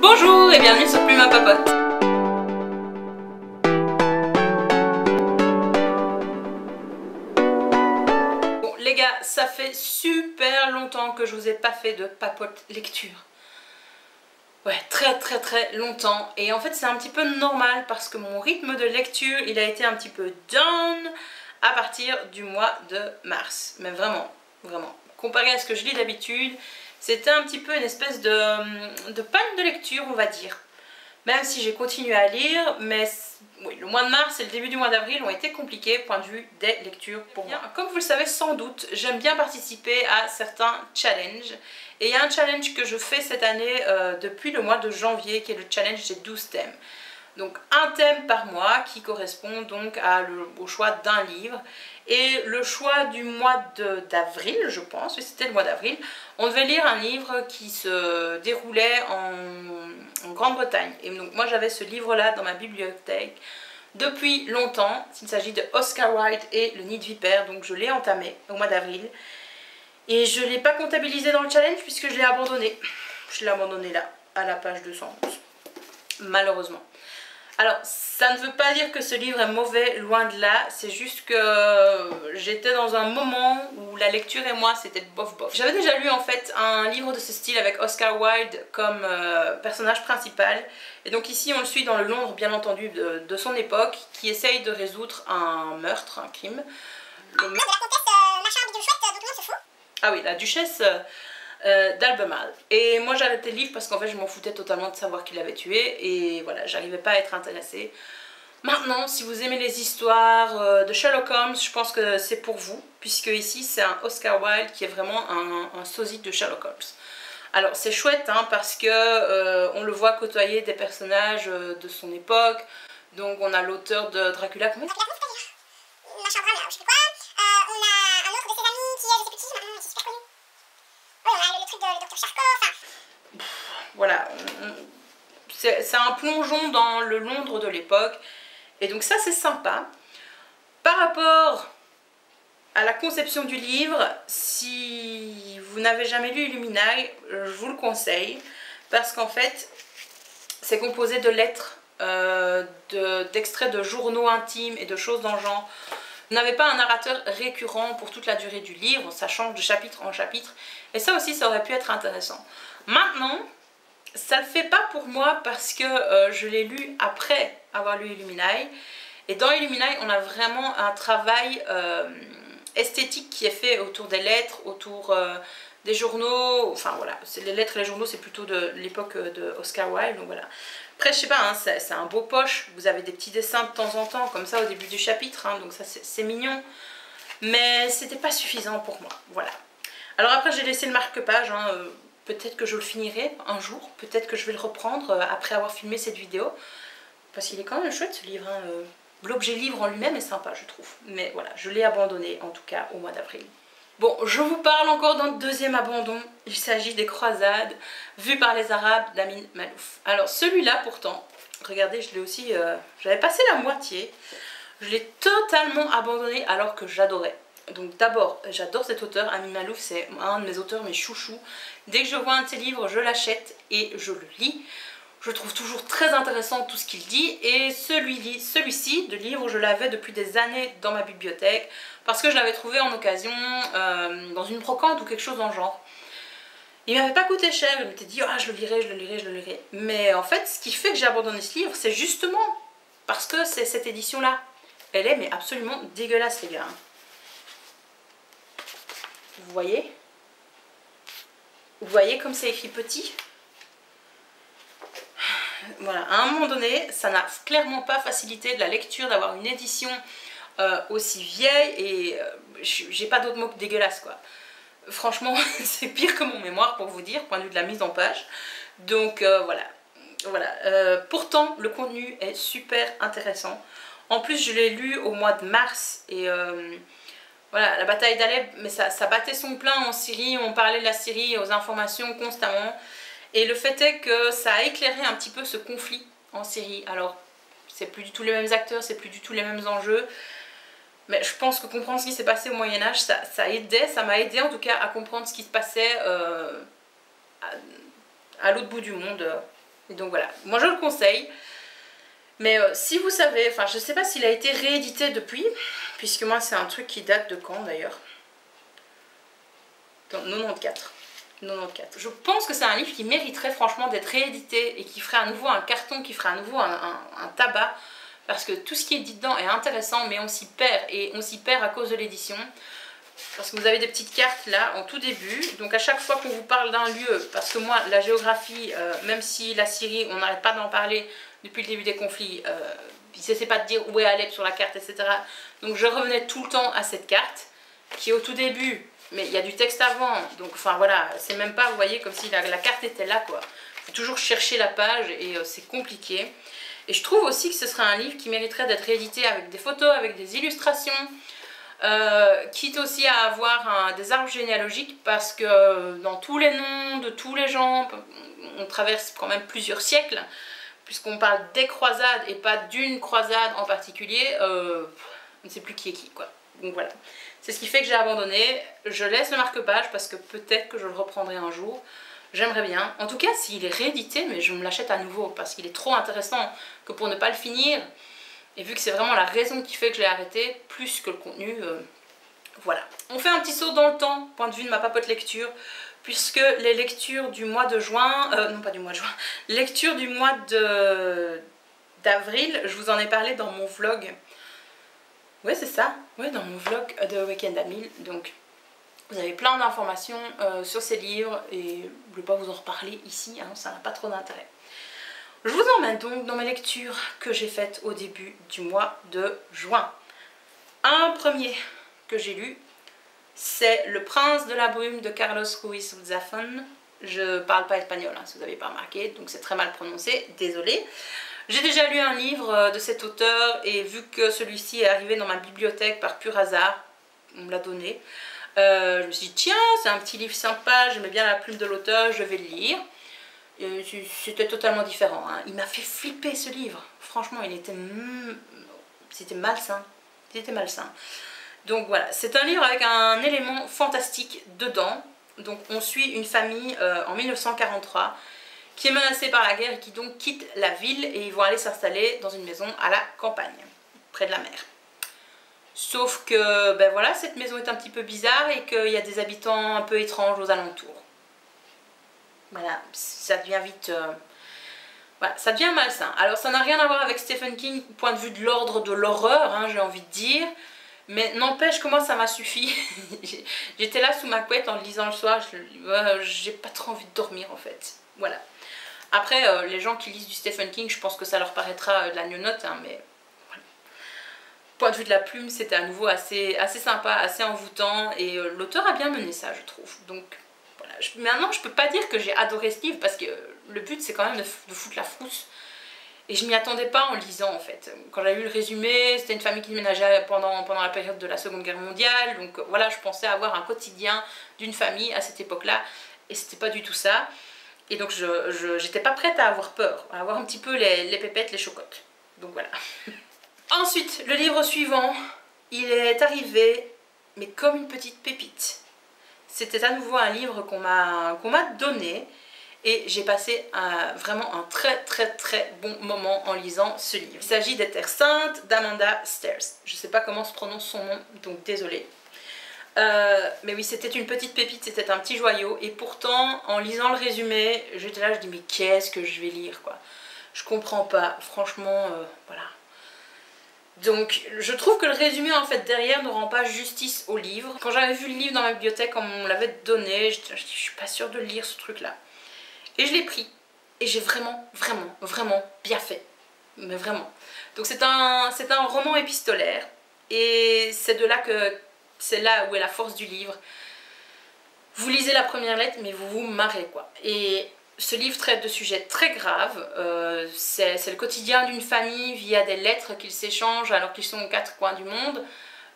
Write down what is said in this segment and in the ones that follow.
Bonjour et bienvenue sur Plume à Papote. Bon les gars, ça fait super longtemps que je vous ai pas fait de papote lecture. Ouais, très longtemps. Et en fait c'est un petit peu normal parce que mon rythme de lecture il a été un petit peu down à partir du mois de mars. Mais vraiment. Comparé à ce que je lis d'habitude, c'était un petit peu une espèce de panne de lecture, on va dire. Même si j'ai continué à lire, mais oui, le mois de mars et le début du mois d'avril ont été compliqués point de vue des lectures pour moi. Comme vous le savez sans doute, j'aime bien participer à certains challenges. Et il y a un challenge que je fais cette année depuis le mois de janvier, qui est le challenge des 12 thèmes. Donc un thème par mois qui correspond donc au choix d'un livre. Et le choix du mois d'avril, je pense, oui c'était le mois d'avril, on devait lire un livre qui se déroulait en Grande-Bretagne. Et donc moi j'avais ce livre-là dans ma bibliothèque depuis longtemps. Il s'agit de Oscar Wilde et Le Nid de Vipère, donc je l'ai entamé au mois d'avril. Et je ne l'ai pas comptabilisé dans le challenge puisque je l'ai abandonné. Je l'ai abandonné là, à la page 211, malheureusement. Alors, ça ne veut pas dire que ce livre est mauvais, loin de là, c'est juste que j'étais dans un moment où la lecture et moi c'était bof bof. J'avais déjà lu en fait un livre de ce style avec Oscar Wilde comme personnage principal, et donc ici on le suit dans le Londres bien entendu de son époque, qui essaye de résoudre un meurtre, un crime. Le meurtre de la comtesse machin bidule chouette dont tout le monde se fout. Ah oui, la duchesse d'Albemarle. Et moi j'ai arrêté le livre parce qu'en fait je m'en foutais totalement de savoir qui l'avait tué et voilà, j'arrivais pas à être intéressée. Maintenant, si vous aimez les histoires de Sherlock Holmes, je pense que c'est pour vous, puisque ici c'est un Oscar Wilde qui est vraiment un sosie de Sherlock Holmes. Alors c'est chouette hein, parce que on le voit côtoyer des personnages de son époque. Donc on a l'auteur de Dracula, comment il s'appelle ? Machin Drame, je sais plus quoi. On a un autre de ses amis qui est, je sais plus qui, maintenant il est super connu. Oui, on a le truc de le docteur Charcot, enfin... Voilà, c'est un plongeon dans le Londres de l'époque. Et donc ça c'est sympa. Par rapport à la conception du livre, si vous n'avez jamais lu Illuminae, je vous le conseille. Parce qu'en fait, c'est composé de lettres, d'extraits de journaux intimes et de choses dans le genre. Vous n'avez pas un narrateur récurrent pour toute la durée du livre, ça change de chapitre en chapitre. Et ça aussi, ça aurait pu être intéressant. Maintenant, ça le fait pas pour moi parce que je l'ai lu après avoir lu Illuminae. Et dans Illuminae, on a vraiment un travail esthétique qui est fait autour des lettres, autour des journaux. Enfin voilà, les lettres et les journaux, c'est plutôt de l'époque de Oscar Wilde. Donc voilà. Après, je sais pas, hein, c'est un beau poche. Vous avez des petits dessins de temps en temps, comme ça au début du chapitre. Hein, donc ça, c'est mignon. Mais c'était pas suffisant pour moi. Voilà. Alors après, j'ai laissé le marque-page. Hein, peut-être que je le finirai un jour. Peut-être que je vais le reprendre après avoir filmé cette vidéo. Parce qu'il est quand même chouette ce livre. Hein. L'objet livre en lui-même est sympa, je trouve. Mais voilà, je l'ai abandonné en tout cas au mois d'avril. Bon, je vous parle encore d'un deuxième abandon. Il s'agit des Croisades, vues par les Arabes d'Amin Maalouf. Alors celui-là pourtant, regardez, je l'ai aussi, j'avais passé la moitié. Je l'ai totalement abandonné alors que j'adorais. Donc d'abord, j'adore cet auteur, Amin Maalouf, c'est un de mes auteurs, mes chouchous. Dès que je vois un de ses livres, je l'achète et je le lis. Je trouve toujours très intéressant tout ce qu'il dit, et celui-ci de livre, je l'avais depuis des années dans ma bibliothèque parce que je l'avais trouvé en occasion dans une brocante ou quelque chose dans le genre. Il m'avait pas coûté cher, je m'étais dit ah je le lirai. Mais en fait, ce qui fait que j'ai abandonné ce livre, c'est justement parce que c'est cette édition-là. Elle est mais absolument dégueulasse les gars. Vous voyez? Vous voyez comme c'est écrit petit? Voilà, à un moment donné, ça n'a clairement pas facilité de la lecture d'avoir une édition aussi vieille et j'ai pas d'autre mot que dégueulasse quoi. Franchement, c'est pire que mon mémoire pour vous dire, point de vue de la mise en page. Donc voilà. Pourtant, le contenu est super intéressant. En plus, je l'ai lu au mois de mars et voilà, la bataille d'Alep, mais ça battait son plein en Syrie, on parlait de la Syrie aux informations constamment. Et le fait est que ça a éclairé un petit peu ce conflit en Syrie. Alors, c'est plus du tout les mêmes acteurs, c'est plus du tout les mêmes enjeux. Mais je pense que comprendre ce qui s'est passé au Moyen-Âge, ça m'a aidé en tout cas à comprendre ce qui se passait à l'autre bout du monde, Et donc voilà, moi je le conseille. Mais si vous savez, enfin je sais pas s'il a été réédité depuis, puisque moi c'est un truc qui date de quand d'ailleurs? Dans 94. 94. Je pense que c'est un livre qui mériterait franchement d'être réédité et qui ferait à nouveau un carton, qui ferait à nouveau un tabac. Parce que tout ce qui est dit dedans est intéressant, mais on s'y perd. Et on s'y perd à cause de l'édition. Parce que vous avez des petites cartes là en tout début. Donc à chaque fois qu'on vous parle d'un lieu, parce que moi la géographie, même si la Syrie on n'arrête pas d'en parler depuis le début des conflits, il ne cessait pas de dire où est Alep sur la carte, etc. Donc je revenais tout le temps à cette carte qui est au tout début, mais il y a du texte avant. Donc enfin voilà, c'est même pas, vous voyez, comme si la carte était là quoi. Il faut toujours chercher la page et c'est compliqué. Et je trouve aussi que ce serait un livre qui mériterait d'être réédité avec des photos, avec des illustrations. Quitte aussi à avoir des arbres généalogiques parce que dans tous les noms de tous les gens, on traverse quand même plusieurs siècles, puisqu'on parle des croisades et pas d'une croisade en particulier, on ne sait plus qui est qui quoi. Donc voilà, c'est ce qui fait que j'ai abandonné. Je laisse le marque-page parce que peut-être que je le reprendrai un jour. J'aimerais bien. En tout cas, s'il est réédité, mais je me l'achète à nouveau parce qu'il est trop intéressant que pour ne pas le finir. Et vu que c'est vraiment la raison qui fait que je l'ai arrêté, plus que le contenu, voilà. On fait un petit saut dans le temps, point de vue de ma papote lecture, puisque les lectures du mois de juin, non pas du mois de juin, lecture du mois d'avril, je vous en ai parlé dans mon vlog. Ouais c'est ça, ouais dans mon vlog de Week-end à 1000, donc vous avez plein d'informations sur ces livres et je ne vais pas vous en reparler ici, hein, ça n'a pas trop d'intérêt. Je vous emmène donc dans mes lectures que j'ai faites au début du mois de juin. Un premier que j'ai lu, c'est Le Prince de la Brume de Carlos Ruiz Zafón. Je parle pas espagnol, hein, si vous n'avez pas remarqué, donc c'est très mal prononcé, désolée. J'ai déjà lu un livre de cet auteur et vu que celui-ci est arrivé dans ma bibliothèque par pur hasard, on me l'a donné, je me suis dit tiens, c'est un petit livre sympa, j'aimais bien la plume de l'auteur, je vais le lire. C'était totalement différent, hein. Il m'a fait flipper ce livre, franchement c'était malsain, donc voilà, c'est un livre avec un élément fantastique dedans. Donc on suit une famille en 1943 qui est menacée par la guerre et qui donc quitte la ville et ils vont aller s'installer dans une maison à la campagne, près de la mer. Sauf que ben voilà, cette maison est un petit peu bizarre et qu'il y a des habitants un peu étranges aux alentours. Voilà, ça devient vite... voilà, ça devient malsain. Alors ça n'a rien à voir avec Stephen King, point de vue de l'ordre de l'horreur, hein, j'ai envie de dire. Mais n'empêche que moi ça m'a suffi. J'étais là sous ma couette en le lisant le soir, j'ai pas trop envie de dormir en fait. Voilà. Après, les gens qui lisent du Stephen King, je pense que ça leur paraîtra de la gnognotte, hein, mais... Voilà. Point de vue de la plume, c'était à nouveau assez sympa, assez envoûtant, et l'auteur a bien mené ça, je trouve. Donc... Voilà. Maintenant, je peux pas dire que j'ai adoré ce livre parce que le but c'est quand même de foutre la frousse. Et je m'y attendais pas en lisant en fait. Quand j'avais vu le résumé, c'était une famille qui déménageait pendant la période de la Seconde Guerre mondiale. Donc voilà, je pensais avoir un quotidien d'une famille à cette époque-là. Et c'était pas du tout ça. Et donc j'étais pas prête à avoir peur, à avoir un petit peu les pépettes, les chocottes. Donc voilà. Ensuite, le livre suivant, il est arrivé, mais comme une petite pépite. C'était à nouveau un livre qu'on m'a donné et j'ai passé vraiment un très bon moment en lisant ce livre. Il s'agit des Terres Saintes d'Amanda Stairs. Je ne sais pas comment se prononce son nom, donc désolée. Mais oui, c'était une petite pépite, c'était un petit joyau et pourtant, en lisant le résumé, j'étais là, je dis mais qu'est-ce que je vais lire quoi. Je comprends pas, franchement, voilà. Donc je trouve que le résumé en fait derrière ne rend pas justice au livre. Quand j'avais vu le livre dans ma bibliothèque, on me l'avait donné, je suis pas sûre de le lire ce truc là. Et je l'ai pris. Et j'ai vraiment bien fait. Mais vraiment. Donc c'est un roman épistolaire. Et c'est là où est la force du livre. Vous lisez la première lettre mais vous vous marrez quoi. Et ce livre traite de sujets très graves, c'est le quotidien d'une famille via des lettres qu'ils s'échangent alors qu'ils sont aux quatre coins du monde,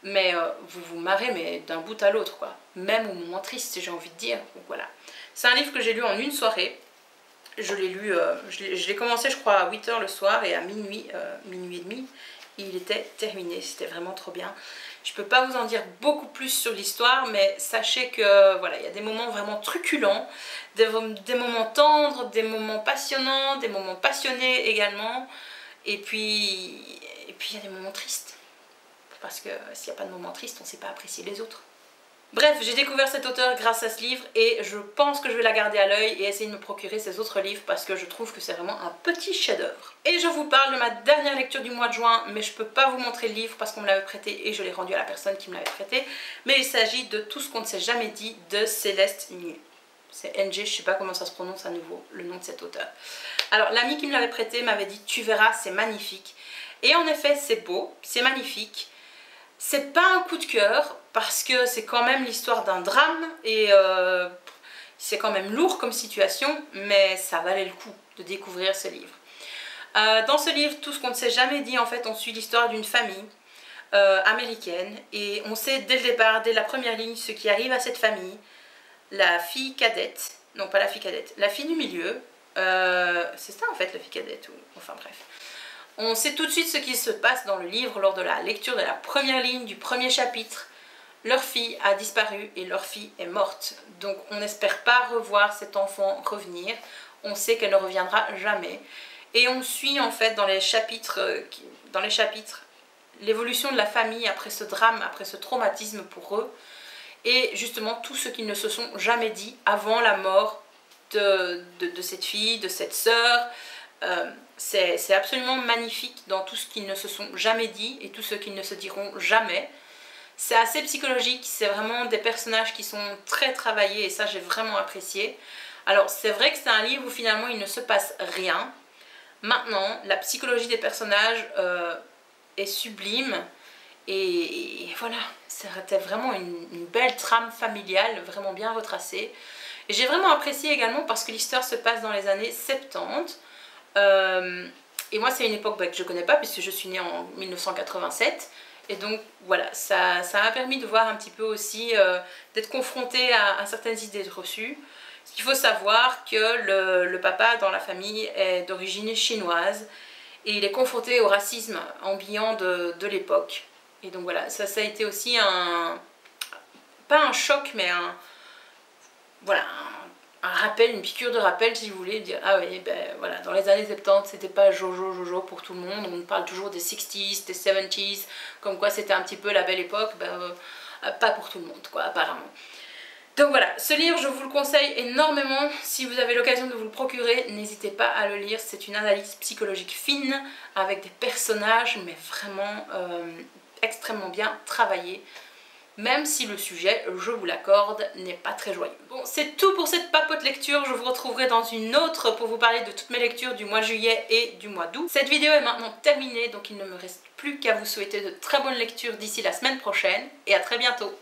mais vous vous marrez mais d'un bout à l'autre quoi, même au moment triste j'ai envie de dire, donc voilà. C'est un livre que j'ai lu en une soirée, je l'ai lu, je l'ai commencé je crois à 8 h le soir et à minuit et demi, il était terminé, c'était vraiment trop bien. Je peux pas vous en dire beaucoup plus sur l'histoire, mais sachez que voilà, il y a des moments vraiment truculents, des moments tendres, des moments passionnants, des moments passionnés également, et puis il y a des moments tristes. Parce que s'il n'y a pas de moments tristes, on ne sait pas apprécier les autres. Bref, j'ai découvert cet auteur grâce à ce livre et je pense que je vais la garder à l'œil et essayer de me procurer ses autres livres parce que je trouve que c'est vraiment un petit chef-d'œuvre. Et je vous parle de ma dernière lecture du mois de juin, mais je peux pas vous montrer le livre parce qu'on me l'avait prêté et je l'ai rendu à la personne qui me l'avait prêté. Mais il s'agit de Tout ce qu'on ne s'est jamais dit de Céleste Niu. C'est NG, je sais pas comment ça se prononce à nouveau, le nom de cet auteur. Alors l'ami qui me l'avait prêté m'avait dit tu verras, c'est magnifique. Et en effet, c'est beau, c'est magnifique. C'est pas un coup de cœur parce que c'est quand même l'histoire d'un drame et c'est quand même lourd comme situation, mais ça valait le coup de découvrir ce livre. Dans ce livre, Tout ce qu'on ne s'est jamais dit, en fait, on suit l'histoire d'une famille américaine et on sait dès le départ, dès la première ligne, ce qui arrive à cette famille. La fille cadette, non pas la fille cadette, la fille du milieu, c'est ça en fait la fille cadette, ou enfin bref. On sait tout de suite ce qui se passe dans le livre lors de la lecture de la première ligne du premier chapitre. Leur fille a disparu et leur fille est morte. Donc on n'espère pas revoir cet enfant revenir. On sait qu'elle ne reviendra jamais. Et on suit en fait dans les chapitres l'évolution de la famille après ce drame, après ce traumatisme pour eux. Et justement tout ce qu'ils ne se sont jamais dit avant la mort de cette fille, de cette sœur. C'est absolument magnifique dans tout ce qu'ils ne se sont jamais dit et tout ce qu'ils ne se diront jamais. C'est assez psychologique, c'est vraiment des personnages qui sont très travaillés et ça j'ai vraiment apprécié. Alors c'est vrai que c'est un livre où finalement il ne se passe rien. Maintenant, la psychologie des personnages est sublime et voilà, c'était vraiment une belle trame familiale, vraiment bien retracée. Et j'ai vraiment apprécié également parce que l'histoire se passe dans les années 70. Et moi c'est une époque que je connais pas puisque je suis née en 1987 et donc voilà, ça m'a permis de voir un petit peu aussi, d'être confrontée à certaines idées reçues. Il faut savoir que le papa dans la famille est d'origine chinoise et il est confronté au racisme ambiant de l'époque. Et donc voilà, ça a été aussi pas un choc mais voilà, un rappel, une piqûre de rappel si vous voulez, dire ah oui, ben voilà, dans les années 70 c'était pas jojo pour tout le monde, on parle toujours des 60s, des 70s, comme quoi c'était un petit peu la belle époque, ben pas pour tout le monde quoi apparemment. Donc voilà, ce livre je vous le conseille énormément, si vous avez l'occasion de vous le procurer, n'hésitez pas à le lire, c'est une analyse psychologique fine, avec des personnages mais vraiment extrêmement bien travaillés. Même si le sujet, je vous l'accorde, n'est pas très joyeux. Bon, c'est tout pour cette papote lecture. Je vous retrouverai dans une autre pour vous parler de toutes mes lectures du mois de juillet et du mois d'août. Cette vidéo est maintenant terminée, donc il ne me reste plus qu'à vous souhaiter de très bonnes lectures d'ici la semaine prochaine. Et à très bientôt.